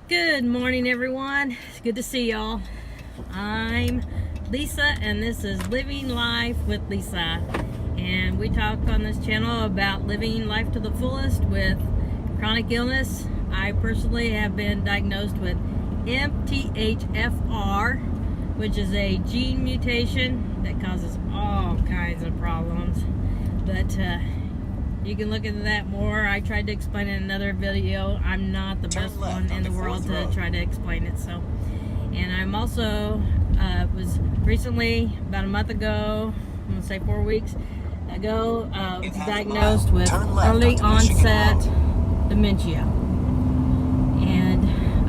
Good morning, everyone. It's good to see y'all. I'm Lisa, and this is Living Life with Lisa. And we talk on this channel about living life to the fullest with chronic illness. I personally have been diagnosed with MTHFR, which is a gene mutation that causes all kinds of problems. But you can look into that more. I tried to explain it in another video. I'm not the best one in the world to try to explain it. So, and I'm also was recently, about a month ago, I'm gonna say 4 weeks ago, diagnosed with early onset dementia. And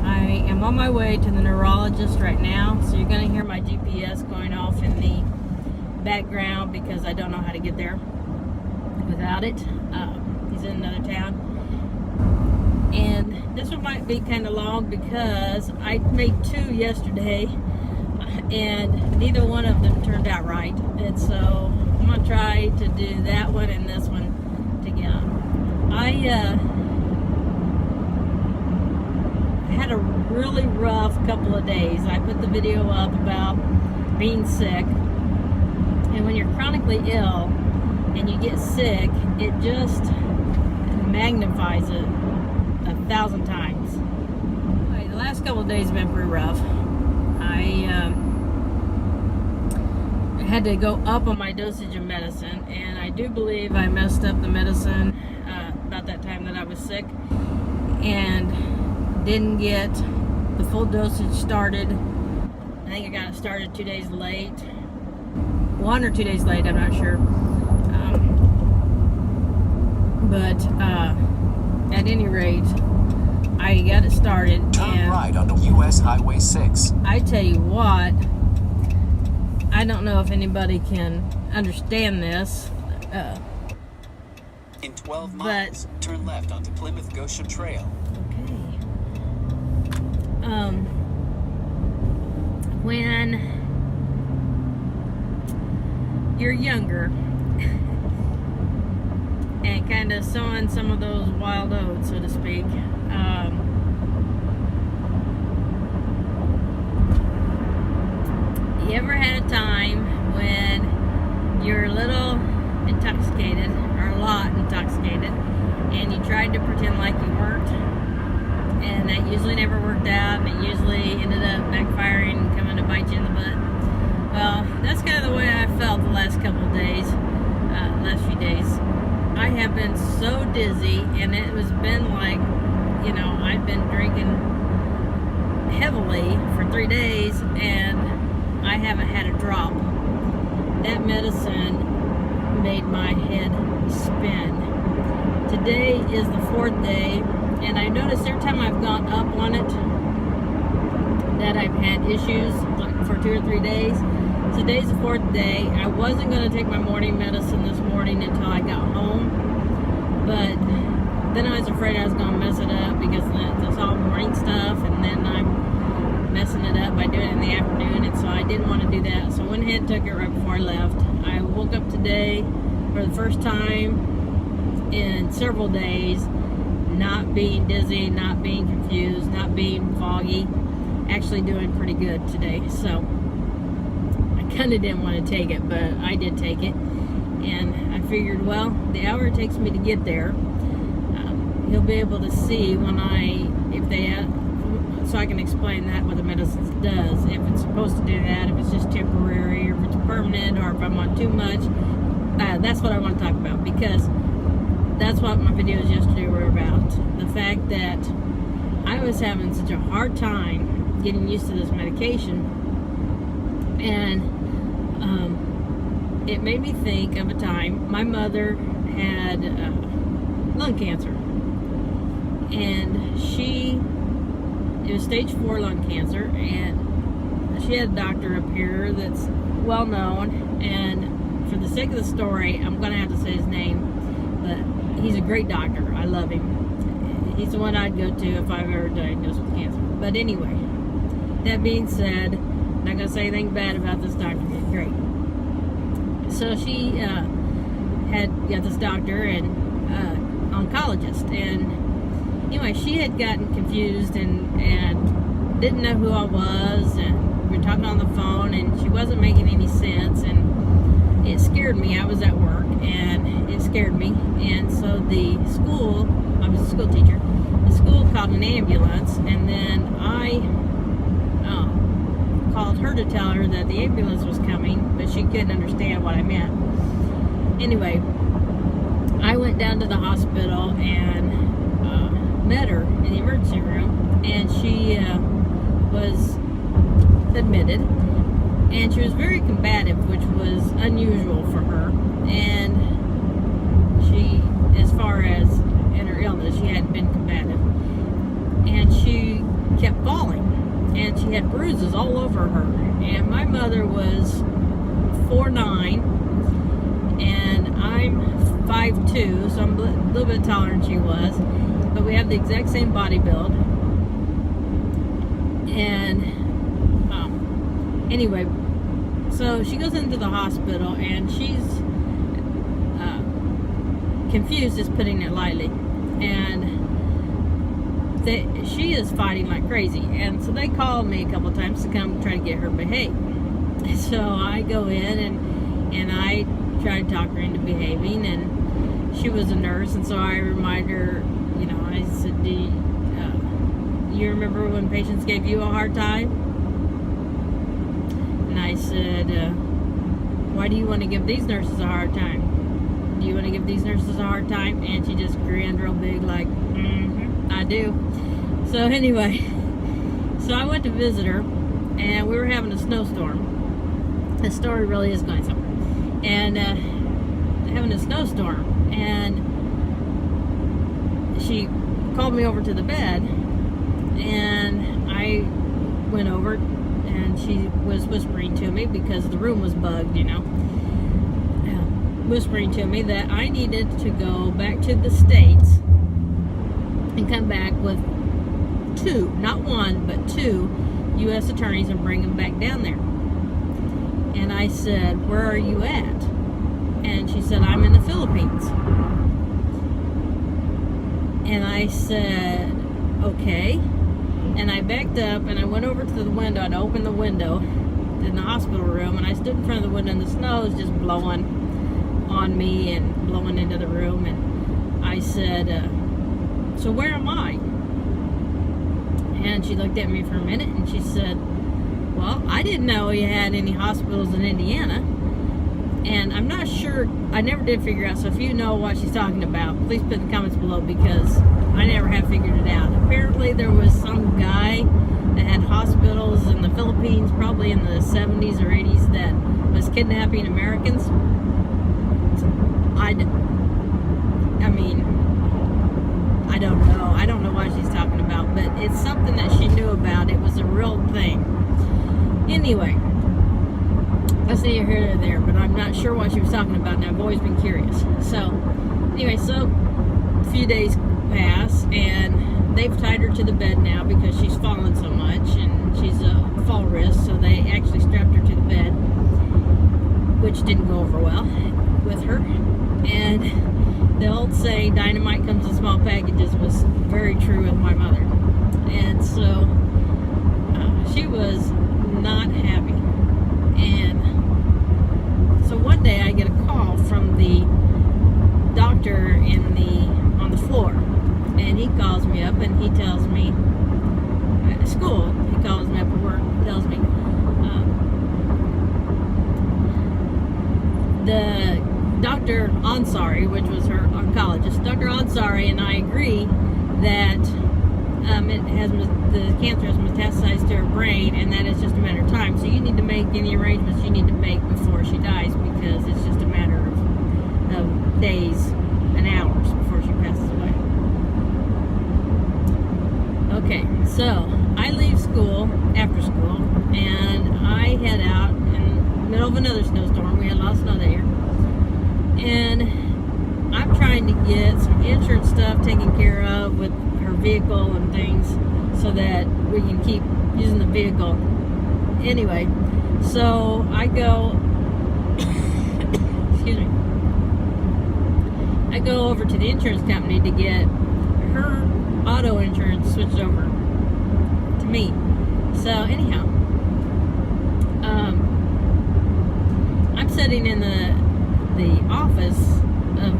I am on my way to the neurologist right now. So you're gonna hear my GPS going off in the background because I don't know how to get there without it. He's in another town, and this one might be kind of long because I made 2 yesterday and neither one of them turned out right, and so I'm gonna try to do that one and this one together. I had a really rough couple of days. I put the video up about being sick, and when you're chronically ill and you get sick, it just magnifies it 1,000 times. Anyway, the last couple of days have been pretty rough. I had to go up on my dosage of medicine, and I do believe I messed up the medicine about that time that I was sick and didn't get the full dosage started. I think I got it started 2 days late. 1 or 2 days late, I'm not sure. But at any rate, I got it started. Turn right onto US Highway 6. I tell you what, I don't know if anybody can understand this. In 12 miles, turn left onto Plymouth Goshen Trail. Okay. When you're younger and kind of sowing some of those wild oats, so to speak, you ever had a time when you're a little intoxicated, or a lot intoxicated, and you tried to pretend like you weren't, and that usually never worked out, and it usually ended up backfiring and coming to bite you in the butt? Well, that's kind of the way I felt the last couple of days, last few days. I have been so dizzy, and it has been like, you know, I've been drinking heavily for 3 days, and I haven't had a drop. That medicine made my head spin. Today is the 4th day, and I noticed every time I've gone up on it that I've had issues for 2 or 3 days. Today's the 4th day. I wasn't going to take my morning medicine this morning until I got home, but then I was afraid I was going to mess it up because that's all morning stuff, and then I'm messing it up by doing it in the afternoon, and so I didn't want to do that. So I went ahead and took it right before I left. I woke up today for the first time in several days, not being dizzy, not being confused, not being foggy, actually doing pretty good today. So I kind of didn't want to take it, but I did take it, and I figured, well, the hour it takes me to get there, he'll be able to see when so I can explain that what the medicine does, if it's supposed to do that, if it's just temporary, or if it's permanent, or if I'm on too much. That's what I want to talk about, because that's what my videos yesterday were about. The fact that I was having such a hard time getting used to this medication, and it made me think of a time my mother had lung cancer, and it was stage 4 lung cancer, and she had a doctor up here that's well known, and for the sake of the story, I'm going to have to say his name, but he's a great doctor. I love him. He's the one I'd go to if I were ever diagnosed with cancer. But anyway, that being said, I'm not going to say anything bad about this doctor. He's great. So she had got this doctor and oncologist, and Anyway, she had gotten confused and didn't know who I was, and we were talking on the phone, and she wasn't making any sense, and it scared me. I was at work, and it scared me, and so the school, I was a school teacher, the school called an ambulance, and then I called her to tell her that the ambulance was coming, but she couldn't understand what I meant. Anyway, I went down to the hospital and met her in the emergency room, and she was admitted, and she was very combative, which was unusual for her. And she, as far as in her illness, she hadn't been combative, and she kept falling, and she had bruises all over her. And my mother was 4'9", and I'm 5'2", so I'm a little bit taller than she was, but we have the exact same body build. And anyway, so she goes into the hospital, and she's confused, is putting it lightly, and she is fighting like crazy. And so they called me a couple times to come try to get her behaved. So I go in and I try to talk her into behaving, and she was a nurse, and so I remind her, you know, I said, do you remember when patients gave you a hard time? And I said, why do you want to give these nurses a hard time? Do you want to give these nurses a hard time? And she just grinned real big like, I do. So anyway, so I went to visit her, and we were having a snowstorm. The story really is going somewhere. And having a snowstorm, and she called me over to the bed, and I went over, and she was whispering to me, because the room was bugged, you know, whispering to me that I needed to go back to the States and come back with 2, not 1, but 2 U.S. attorneys and bring them back down there. And I said, where are you at? And she said, I'm in the Philippines. And I said, okay. And I backed up, and I went over to the window, and opened the window in the hospital room, and I stood in front of the window, and the snow was just blowing on me and blowing into the room. And I said, so where am I? And she looked at me for a minute, and she said, well, I didn't know you had any hospitals in Indiana. And I'm not sure, I never did figure out, so if you know what she's talking about, please put in the comments below, because I never have figured it out. Apparently there was some guy that had hospitals in the Philippines, probably in the 70s or 80s, that was kidnapping Americans. I mean, I don't know. I don't know what she's talking about, but it's something that she knew about. It was a real thing. Anyway, that's neither here nor there, but I'm not sure what she was talking about, and I've always been curious. So, anyway, so a few days pass, and they've tied her to the bed now because she's fallen so much, and she's a fall risk, so they actually strapped her to the bed, which didn't go over well with her. And the old saying, dynamite comes in small packages, was very true with my mother. And so she was not happy. And so one day I get a call from the doctor on the floor, and he calls me up, and he tells me at school, he calls me up at work, tells me the Dr. Ansari, which was her oncologist, Dr. Ansari, and I agree that the cancer has metastasized to her brain, and that is just a matter of time. So you need to make any arrangements you need to make before she dies, because it's just a matter of days and hours before she passes away. Okay, so I leave school, after school, and I head out in the middle of another snowstorm. We had a lot of snow that year. And I'm trying to get some insurance stuff taken care of with her vehicle and things, so that we can keep using the vehicle. Anyway, so I go, excuse me, I go over to the insurance company to get her auto insurance switched over to me. So anyhow, I'm sitting in the office of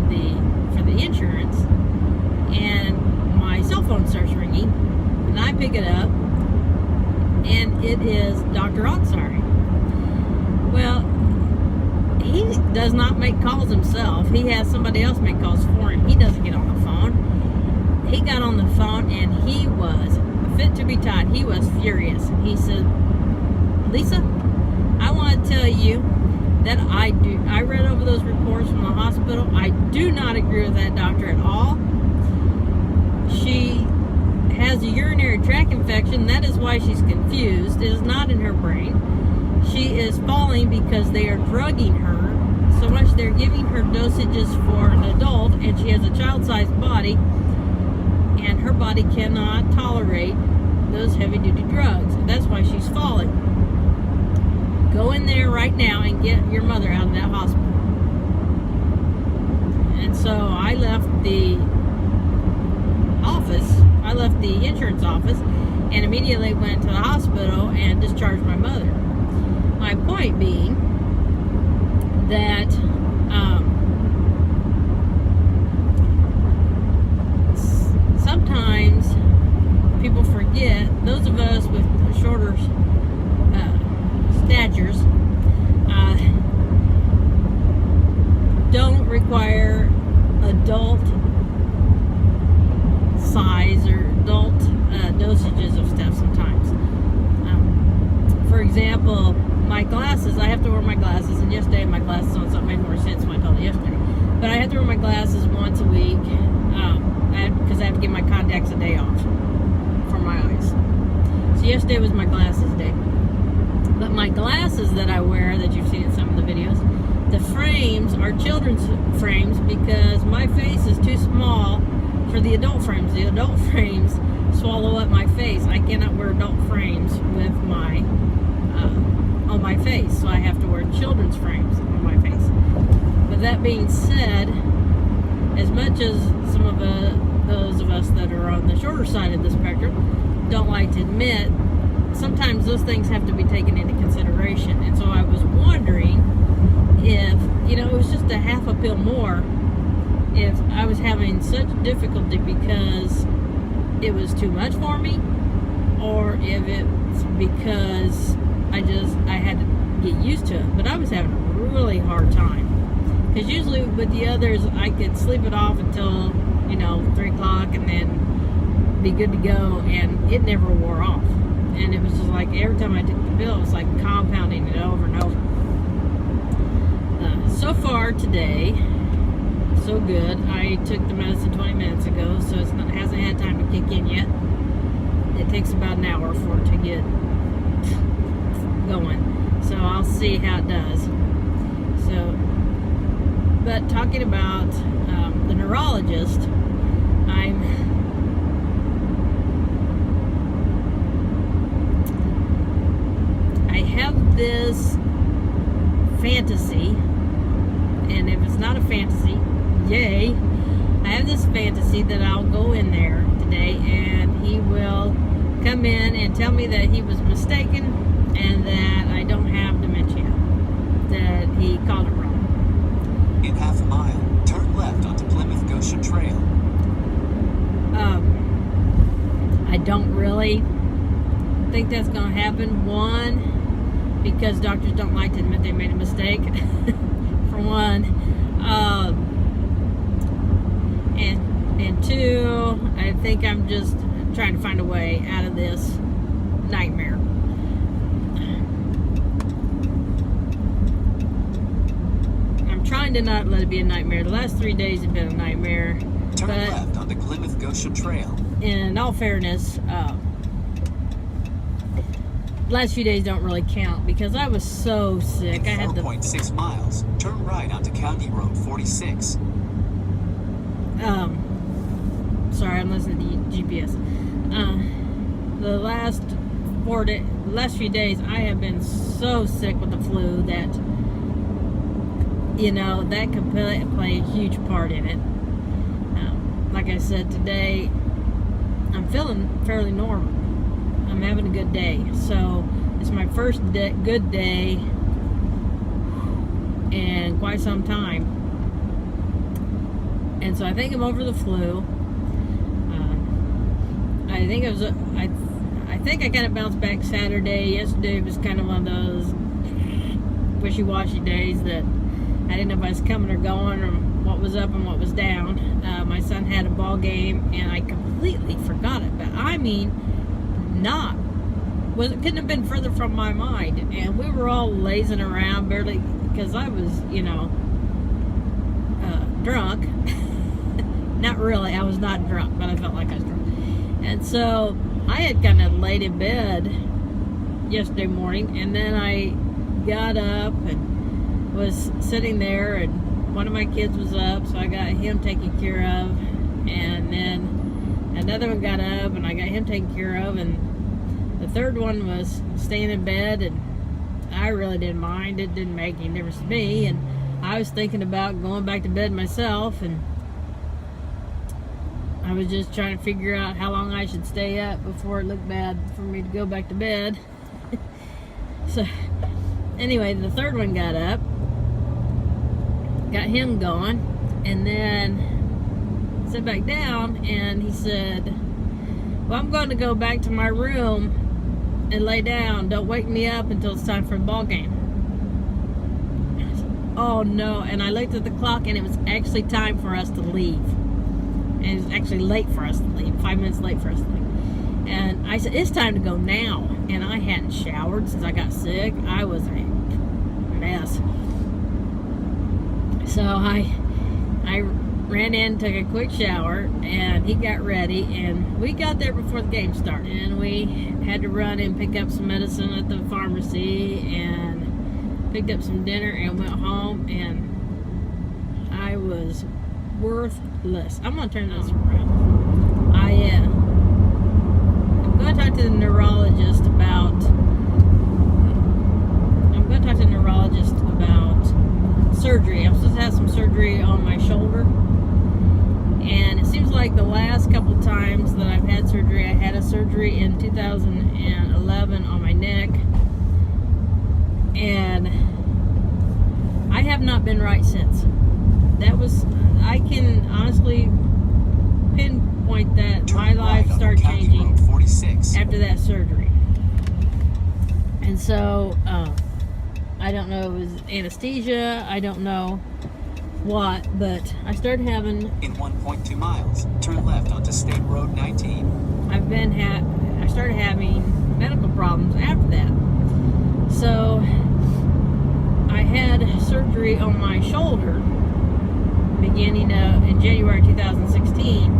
for the insurance, and my cell phone starts ringing, and I pick it up, and it is Dr. Ansari. Well, he does not make calls himself. He has somebody else make calls for him. He doesn't get on the phone. He got on the phone, and he was fit to be tied. He was furious. He said, Lisa, I want to tell you that I read over those reports from the hospital. I do not agree with that doctor at all. She has a urinary tract infection. That is why she's confused. It is not in her brain. She is falling because they are drugging her so much they're giving her dosages for an adult, and she has a child-sized body, and her body cannot tolerate those heavy-duty drugs. That's why she's falling. Go in there right now and get your mother out of that hospital. And so I left the office, I left the insurance office, and immediately went to the hospital and discharged my mother. My point being that sometimes people forget, those of us with shorter statures don't require adult size or adult dosages of stuff sometimes. For example, my glasses, I have to wear my glasses, and yesterday my glasses on something made more sense when I told it yesterday. But I have to wear my glasses once a week because I have to give my contacts a day off for my eyes. So yesterday was my glasses day. But my glasses that I wear, that you've seen in some of the videos, the frames are children's frames because my face is too small for the adult frames. The adult frames swallow up my face. I cannot wear adult frames with my on my face, so I have to wear children's frames on my face. But that being said, as much as some of those of us that are on the shorter side of the spectrum don't like to admit, sometimes those things have to be taken into consideration. And so I was wondering if, it was just a half a pill more, if I was having such difficulty because it was too much for me, or if it's because I had to get used to it. But I was having a really hard time, because usually with the others I could sleep it off until 3 o'clock and then be good to go, and it never wore off. And it was just like every time I took the pill, it was like compounding it over and over. So far today, so good. I took the medicine 20 minutes ago, so it hasn't had time to kick in yet. It takes about an hour for it to get going. So I'll see how it does. But talking about the neurologist, I have this fantasy, and if it's not a fantasy, yay, I have this fantasy that I'll go in there today and he will come in and tell me that he was mistaken and that I don't have dementia, that he called it wrong. In half a mile, turn left onto Plymouth Goshen Trail. I don't really think that's going to happen. One, because doctors don't like to admit they made a mistake, for one. And two, I think I'm just trying to find a way out of this nightmare. I'm trying to not let it be a nightmare. The last 3 days have been a nightmare. Turn left onto Plymouth Goshen Trail. In all fairness, last few days don't really count because I was so sick. I had 4.6 miles. Turn right onto County Road 46. Sorry, I'm listening to GPS. The last few days, I have been so sick with the flu that that could play a huge part in it. Like I said, today I'm feeling fairly normal. I'm having a good day. So it's my first good day in quite some time. And so I think I'm over the flu. I think it was I think I kind of bounced back Saturday. Yesterday was kind of one of those wishy-washy days that I didn't know if I was coming or going, or what was up and what was down. My son had a ball game and I completely forgot it. But I mean, it couldn't have been further from my mind. And we were all lazing around barely, because I was, drunk. Not really, I was not drunk, but I felt like I was drunk. And so I had kind of laid in bed yesterday morning, and then I got up and was sitting there, and one of my kids was up, so I got him taken care of, and then another one got up and I got him taken care of, and the third one was staying in bed, and I really didn't mind. It didn't make any difference to me, and I was thinking about going back to bed myself, and I was just trying to figure out how long I should stay up before it looked bad for me to go back to bed. So anyway, the third one got up, got him going, and then sat back down, and he said, well, I'm going to go back to my room and lay down. Don't wake me up until it's time for the ball game. I said, oh no. And I looked at the clock, and it was actually time for us to leave. And it was actually late for us to leave, 5 minutes late for us to leave. And I said, it's time to go now. And I hadn't showered since I got sick. I was a mess. So I ran in, took a quick shower, and he got ready, and we got there before the game started. And we had to run and pick up some medicine at the pharmacy, and picked up some dinner, and went home, and I was worthless. I'm gonna turn this around. I'm going to talk to the neurologist about. Surgery. I'm supposed to have some surgery on my shoulder, and it seems like the last couple times that I've had surgery, I had a surgery in 2011 on my neck, and I have not been right since. I can honestly pinpoint that my life started changing after that surgery. And so I don't know if it was anesthesia, I don't know what, but I started having... In 1.2 miles, turn left onto State Road 19. I started having medical problems after that. So I had surgery on my shoulder beginning in January 2016,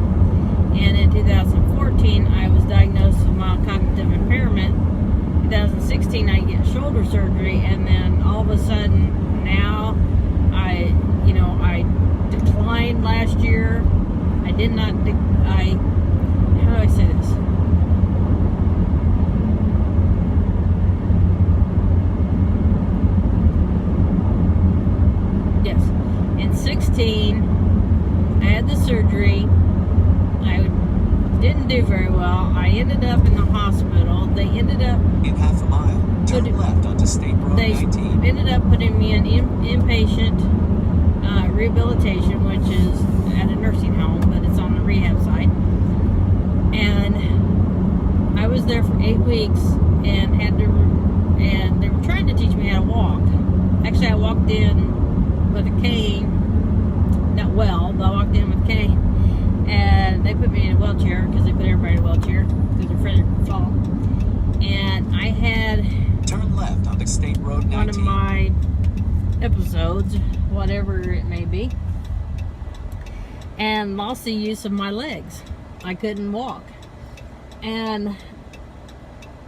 and in 2014 I was diagnosed with mild cognitive impairment. 2016 I get shoulder surgery, and then all of a sudden now I declined last year. How do I say this? Yes. In 16 I had the surgery. I didn't do very well. I ended up in the hospital. They ended up... In half a mile, turn left onto State Road 19. They ended up putting me in inpatient rehabilitation, which is at a nursing home, but it's on the rehab side. And I was there for 8 weeks and and they were trying to teach me how to walk. Actually, I walked in with a cane. Not well, but I walked in with a cane. And they put me in a wheelchair, because they put everybody in a wheelchair because they're afraid of fall. And I had turn left onto State Road 19. One of my episodes, whatever it may be, and lost the use of my legs. I couldn't walk. And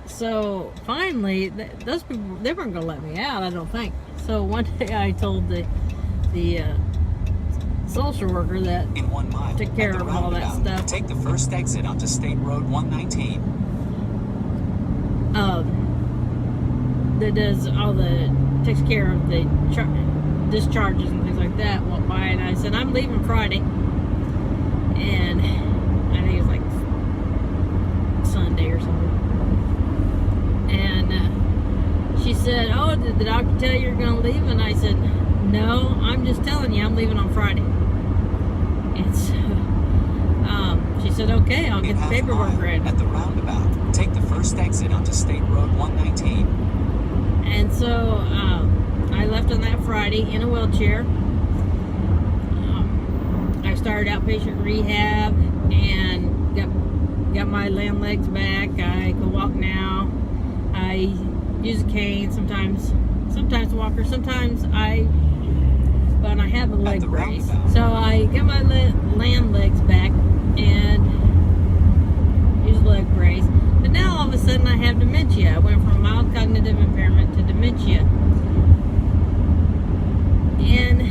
so finally, those people, they weren't going to let me out, I don't think. So one day I told the social worker that in 1 mile, took care of all that stuff. Take the first exit onto State Road 119. That does takes care of the discharges and things like that, went by, and I said, I'm leaving Friday. And I think it was like Monday or something. And she said, "Oh, did the doctor tell you you're going to leave?" And I said, "No, I'm just telling you I'm leaving on Friday." And so she said, "Okay, I'll get the paperwork ready." At the roundabout, take the first exit onto State Road 119. And so I left on that Friday in a wheelchair. I started outpatient rehab and got my land legs back. I can walk now. I use a cane sometimes a walker. Sometimes but I have a leg brace. So I get my land legs back and use a leg brace. But now all of a sudden I have dementia. I went from mild cognitive impairment to dementia. And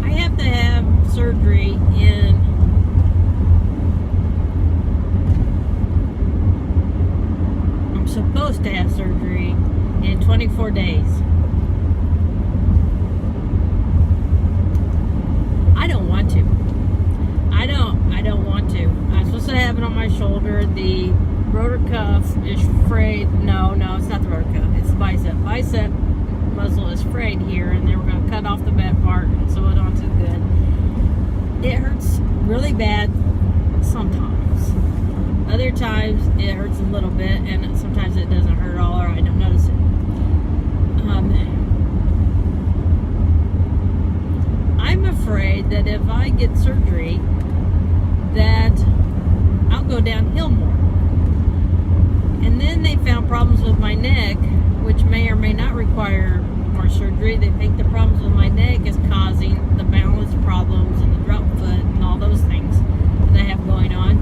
I have to have surgery I'm supposed to have surgery in 24 days. I don't want to. I don't want to. I'm supposed to have it on my shoulder. The rotor cuff is frayed. No, it's not the rotor cuff. It's the bicep. Bicep muscle is frayed here, and they were going to cut off the bad part and sew it onto the good. It hurts really bad sometimes. Other times it hurts a little bit, and sometimes it doesn't hurt at all, or I don't notice it. I'm afraid that if I get surgery, that I'll go downhill more. And then they found problems with my neck, which may or may not require more surgery. They think the problems with my neck is causing the balance problems and the drop foot and all those things that I have going on.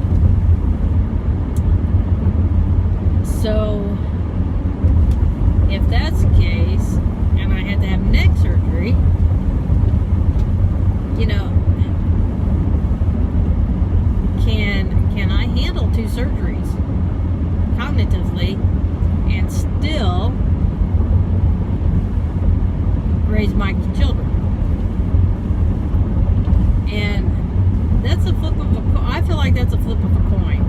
So, if that's the case, and I had to have neck surgery, can I handle 2 surgeries cognitively and still raise my children? And that's a flip of a coin. I feel like that's a flip of a coin.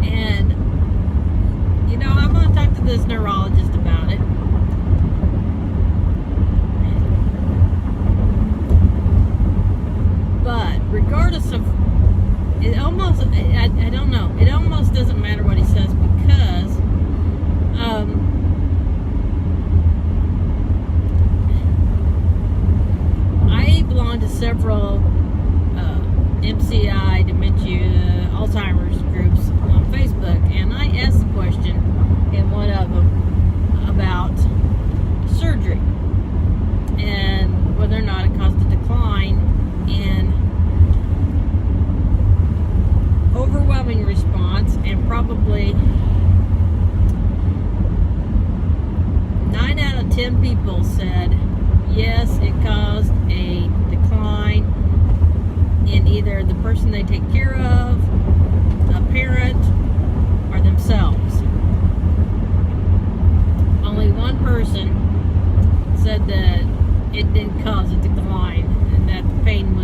And I'm going to talk to this neurologist about it. But regardless of it, almost I don't know. It almost doesn't matter what he says, because I belong to several MCI, dementia, Alzheimer's groups on Facebook, and I asked the question in one of them about surgery and whether or not it caused a decline in overwhelming response, and probably 9 out of 10 people said yes, it caused a decline in either the person they take care of, a parent, or themselves. Only one person said that it did cause a decline, and that the pain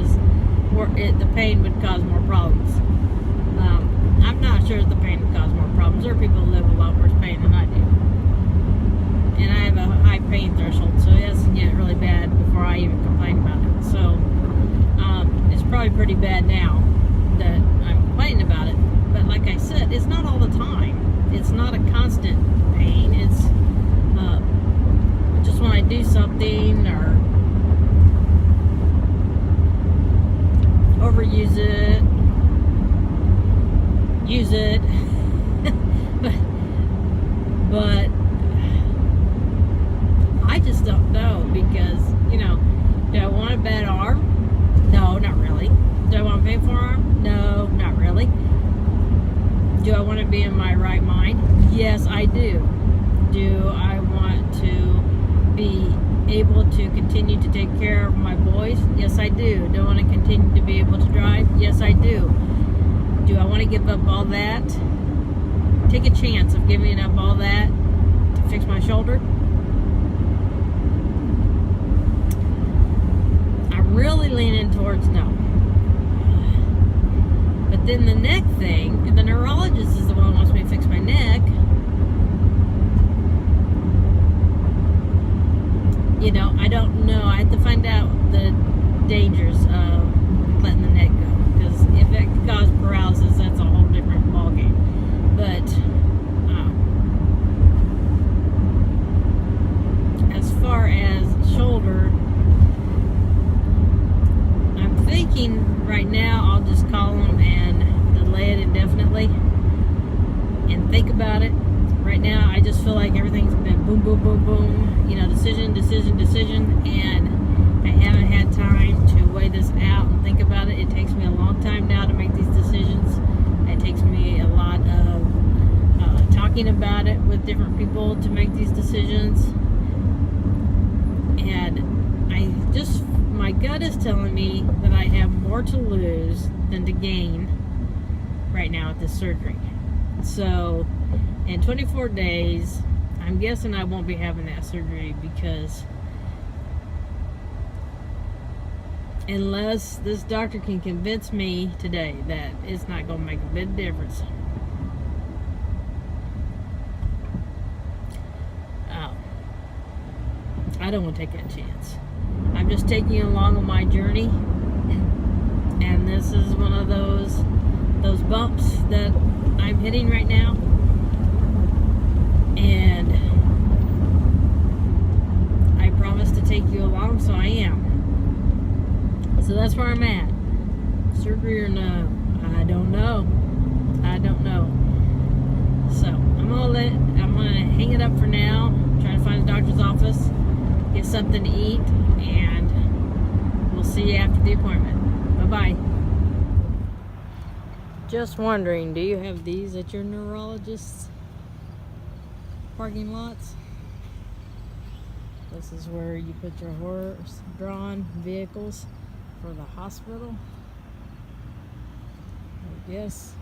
would cause more problems. I'm not sure if the pain would cause more problems. There are people who live a lot worse pain than I do. And I have a high pain threshold, so it has to get really bad before I even complain about it. So, it's probably pretty bad now that I'm complaining about it. But like I said, it's not all the time. It's not a constant pain. It's just when I do something or overuse it, use it. but I just don't know, because do I want a bad arm? No, not really. Do I want a painful arm? No, not really. Do I want to be in my right mind? Yes, I do. Do I want to be able to continue to take care of my boys? Yes, I do. Do I want to continue to be able to drive? Yes, I do. Do I want to give up all that? Take a chance of giving up all that to fix my shoulder? I'm really leaning towards no. But then the neck thing, the neurologist is the one who wants me to fix my neck. You know, I don't know. I have to find out the dangers of letting the neck go. Because if it could cause paralysis, that's a whole different ballgame. But as far as shoulder, I'm thinking right now I'll just call them and delay it indefinitely and think about it. Right now, I just feel like everything's been boom, boom, boom, boom. You know, decision, and I haven't had time to weigh this out and think about it. It takes me a long time now to make these decisions. It takes me a lot of talking about it with different people to make these decisions. And my gut is telling me that I have more to lose than to gain right now with this surgery. So, in 24 days, I'm guessing I won't be having that surgery because unless this doctor can convince me today that it's not going to make a bit of difference. I don't want to take that chance. I'm just taking you along on my journey, and this is one of those bumps that I'm hitting right now. And I promised to take you along, so I am. So that's where I'm at. Surgery or no, I don't know. So I'm gonna hang it up for now. Try to find a doctor's office, get something to eat, and we'll see you after the appointment. Bye-bye. Just wondering, do you have these at your neurologist's parking lots? This is where you put your horse-drawn vehicles for the hospital, I guess.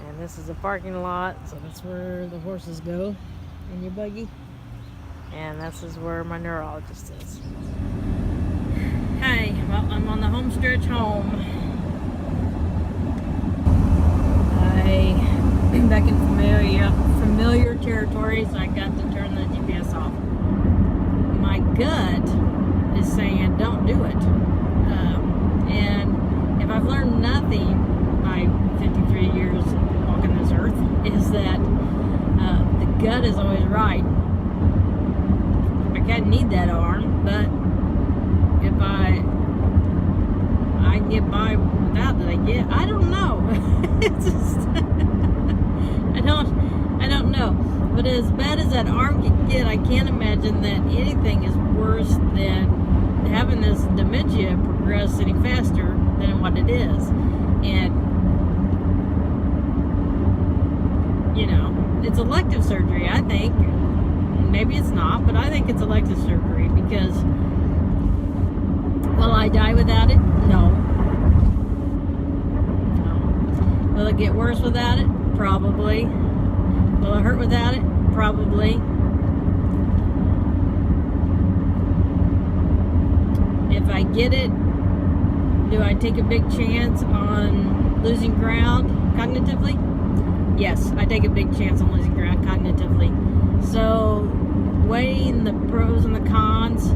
And this is a parking lot, so that's where the horses go in your buggy. And this is where my neurologist is. Hey, well, I'm on the home stretch home. I'm back in familiar territory, so I got to turn the GPS off. My gut is saying don't do it. And if I've learned nothing by 53 years walking this earth, is that the gut is always right. I kind of need that arm, but if I can get by without it, I don't know. It's just I don't know. But as bad as that arm can get, I can't imagine that anything is worse than having this dementia progress any faster than what it is. And you know, it's elective surgery, I think. Maybe it's not, but I think it's elective surgery because will I die without it? No. Will it get worse without it? Probably. Will it hurt without it? Probably. If I get it, do I take a big chance on losing ground cognitively? Yes, I take a big chance on losing ground cognitively. So, weighing the pros and the cons,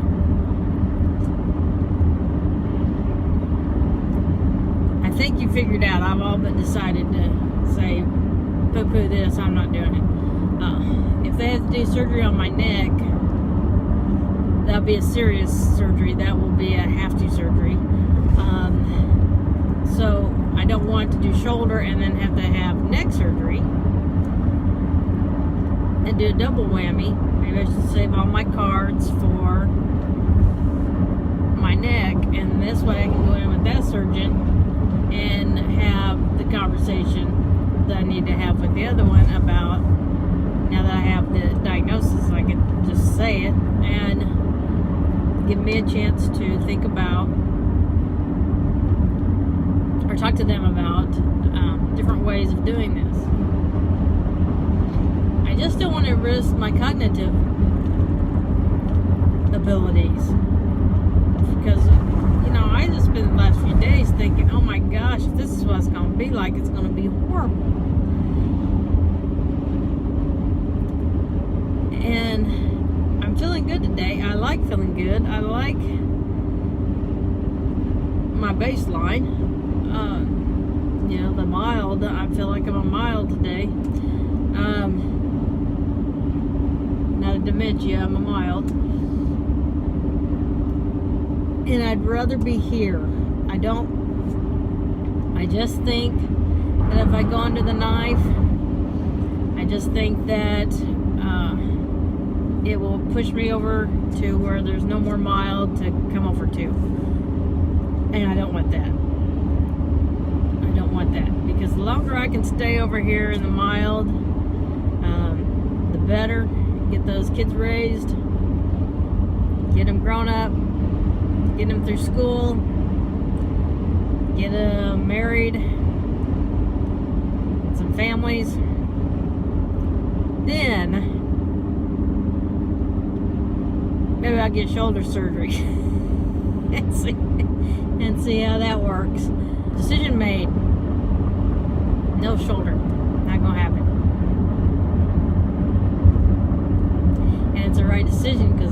I think you figured out I've all but decided to say, poo-poo this, I'm not doing it. If they have to do surgery on my neck, that'll be a serious surgery. That will be a have-to surgery. So I don't want to do shoulder and then have to have neck surgery and do a double whammy. Maybe I should save all my cards for my neck, and this way I can go in with that surgeon and have the conversation that I need to have with the other one about, now that I have the diagnosis, I can just say it and give me a chance to think about or talk to them about different ways of doing this. I just don't want to risk my cognitive abilities because, you know, I I just spent the last few days thinking, oh my gosh, if this is what it's going to be like, it's going to be horrible. And I'm feeling good today. I like feeling good. I like my baseline. You know, the mild. I feel like I'm a mild today. Not a dementia, I'm a mild. And I'd rather be here. I just think that if I go under the knife, I just think that it will push me over to where there's no more mild to come over to. And I don't want that. I don't want that. Because the longer I can stay over here in the mild, the better. Get those kids raised, get them grown up, get them through school, get them married, some families. Then maybe I'll get shoulder surgery and see how that works. Decision made. No shoulder. Not gonna happen. And it's the right decision because